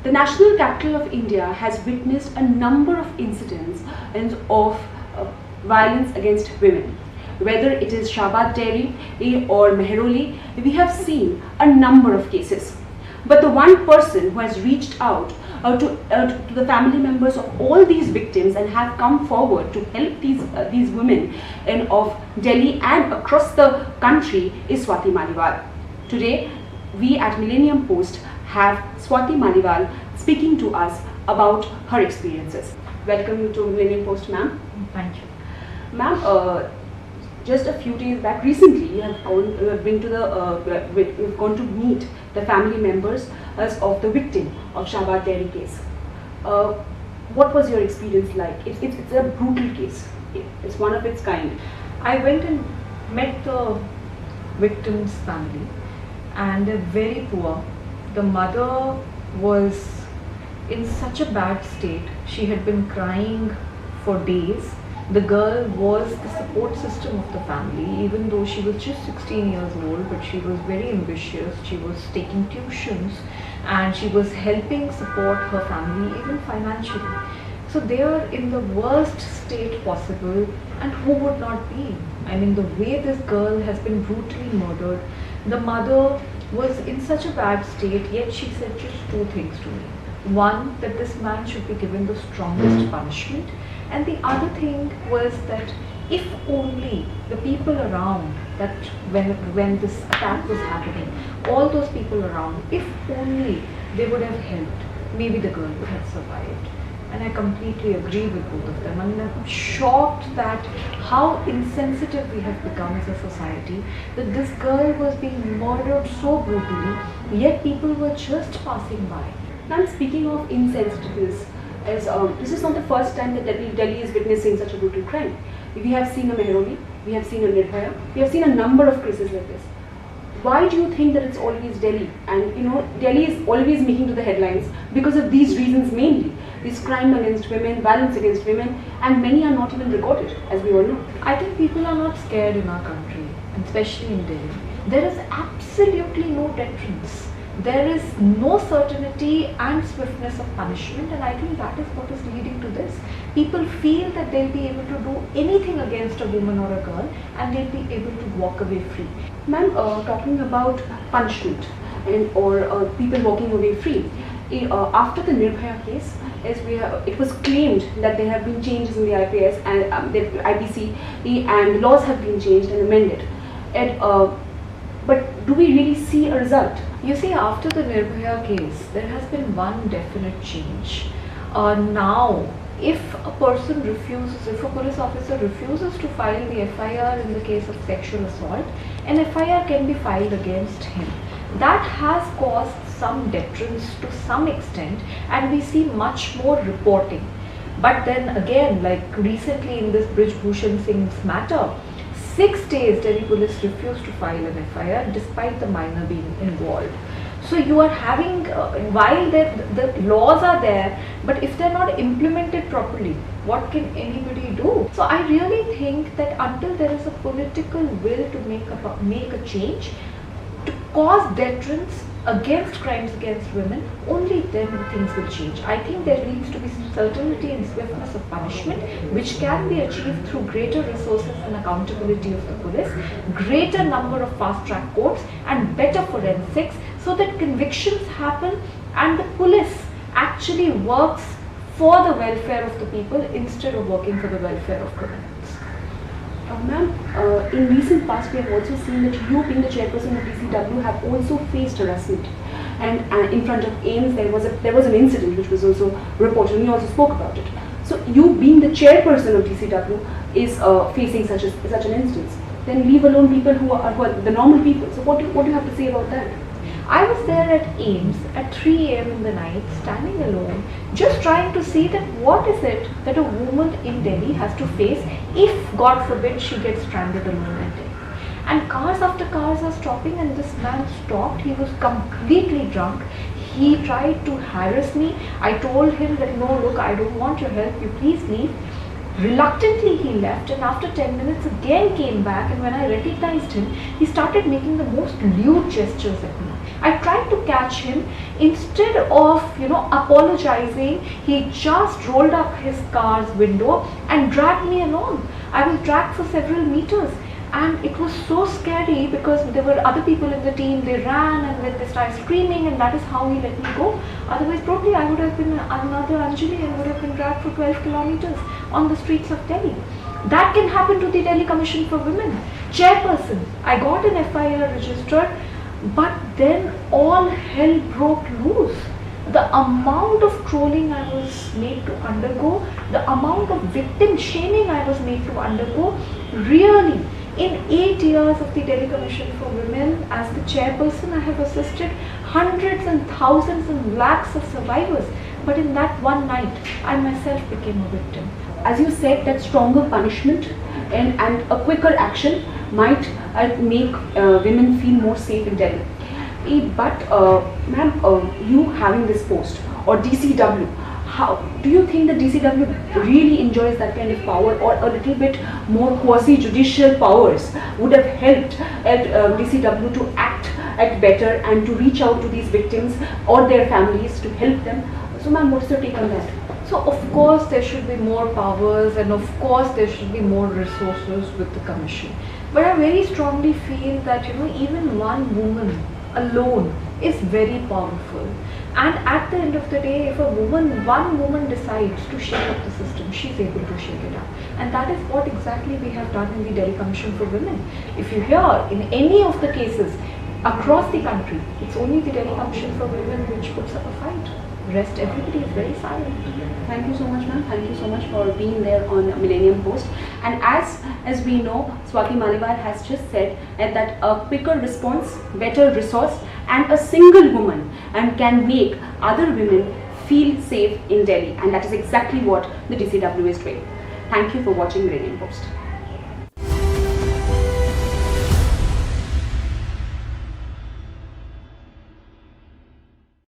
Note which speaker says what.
Speaker 1: The national capital of India has witnessed a number of incidents of violence against women. Whether it is Shabad Dairy or Mehroli, we have seen a number of cases. But the one person who has reached out to the family members of all these victims and have come forward to help these women of Delhi and across the country is Swati Maliwal. Today, we at Millennium Post have Swati Maliwal speaking to us about her experiences. Welcome to Millennium Post, ma'am.
Speaker 2: Thank you.
Speaker 1: Ma'am, just a few days back, recently, you have gone to meet the family members of the victim of Shabad Dairy case. What was your experience like? It's a brutal case. It's one of its kind.
Speaker 2: I went and met the victim's family, and they're very poor. The mother was in such a bad state. She had been crying for days. The girl was the support system of the family, even though she was just 16 years old, but she was very ambitious. She was taking tuitions and she was helping support her family even financially. So they are in the worst state possible, and who would not be? I mean, the way this girl has been brutally murdered, the mother was in such a bad state, yet she said just two things to me. One, that this man should be given the strongest punishment, and the other thing was that if only the people around, that when this attack was happening, all those people around, if only they would have helped, maybe the girl would have survived. And I completely agree with both of them. I mean, I'm shocked that how insensitive we have become as a society, that this girl was being murdered so brutally, yet people were just passing by.
Speaker 1: Now, speaking of insensitiveness, this is not the first time that Delhi is witnessing such a brutal crime. We have seen a Mehroli, we have seen a Nirbhaya, we have seen a number of cases like this. Why do you think that it's always Delhi? And Delhi is always making to the headlines because of these reasons mainly. This crime against women, violence against women, and many are not even recorded, as we all know.
Speaker 2: I think people are not scared in our country, and especially in Delhi. There is absolutely no deterrence. There is no certainty and swiftness of punishment, and I think that is what is leading to this. People feel that they'll be able to do anything against a woman or a girl, and they'll be able to walk away free.
Speaker 1: Ma'am, talking about punishment or people walking away free, after the Nirbhaya case, it was claimed that there have been changes in the IPS and the IPC, and laws have been changed and amended. But do we really see a result?
Speaker 2: You see, after the Nirbhaya case, there has been one definite change. Now, if a police officer refuses to file the FIR in the case of sexual assault, an FIR can be filed against him. That has caused some deterrence to some extent, and we see much more reporting. But then again, like recently in this Brij Bhushan Singh's matter, 6 days Delhi police refused to file an FIR despite the minor being involved. So you are having, while the laws are there, but if they're not implemented properly, what can anybody do? So I really think that until there is a political will to make a change, to cause deterrence against crimes against women, only then things will change. I think there needs to be certainty and swiftness of punishment, which can be achieved through greater resources and accountability of the police, greater number of fast-track courts, and better forensics, so that convictions happen and the police actually works for the welfare of the people instead of working for the welfare of criminals.
Speaker 1: Ma'am, in recent past we have also seen that you, being the chairperson of DCW, have also faced harassment. And in front of AIMS there was an incident which was also reported, and you also spoke about it. So you, being the chairperson of DCW, is facing such an instance. Then leave alone people who are the normal people. So what do you have to say about that?
Speaker 2: I was there at AIMS at 3 a.m. in the night, standing alone, just trying to see that what is it that a woman in Delhi has to face if, God forbid, she gets stranded alone at Delhi. And cars after cars are stopping, and this man stopped. He was completely drunk. He tried to harass me. I told him that, no, look, I don't want your help, you please leave. Reluctantly he left, and after 10 minutes again came back, and when I recognized him, he started making the most lewd gestures at me. I tried to catch him. Instead of, apologizing, he just rolled up his car's window and dragged me along. I was dragged for several meters. And it was so scary because there were other people in the team. They ran and then they started screaming, and that is how he let me go. Otherwise, probably I would have been another Anjali and would have been dragged for 12 kilometers on the streets of Delhi. That can happen to the Delhi Commission for Women. Chairperson, I got an FIR registered, but then all hell broke loose. The amount of trolling I was made to undergo, the amount of victim shaming I was made to undergo, really. In 8 years of the Delhi Commission for Women, as the chairperson, I have assisted hundreds and thousands and lakhs of survivors. But in that one night, I myself became a victim.
Speaker 1: As you said, that stronger punishment and a quicker action might make women feel more safe in Delhi. But ma'am, you having this post, or DCW, how do you think the DCW really enjoys that kind of power, or a little bit more quasi-judicial powers would have helped at DCW to act better and to reach out to these victims or their families to help them? So ma'am, what's your take on that?
Speaker 2: So of course there should be more powers, and of course there should be more resources with the commission. But I very strongly feel that even one woman alone is very powerful. And at the end of the day, if one woman decides to shake up the system, she's able to shake it up. And that is what exactly we have done in the Delhi Commission for Women. If you hear in any of the cases across the country, it's only the Delhi Commission for Women which puts up a fight. Rest, everybody is very silent.
Speaker 1: Thank you so much, ma'am. Thank you so much for being there on Millennium Post. And as we know, Swati Maliwal has just said that a quicker response, better resource, and a single woman can make other women feel safe in Delhi. And that is exactly what the DCW is doing. Thank you for watching Millennium Post.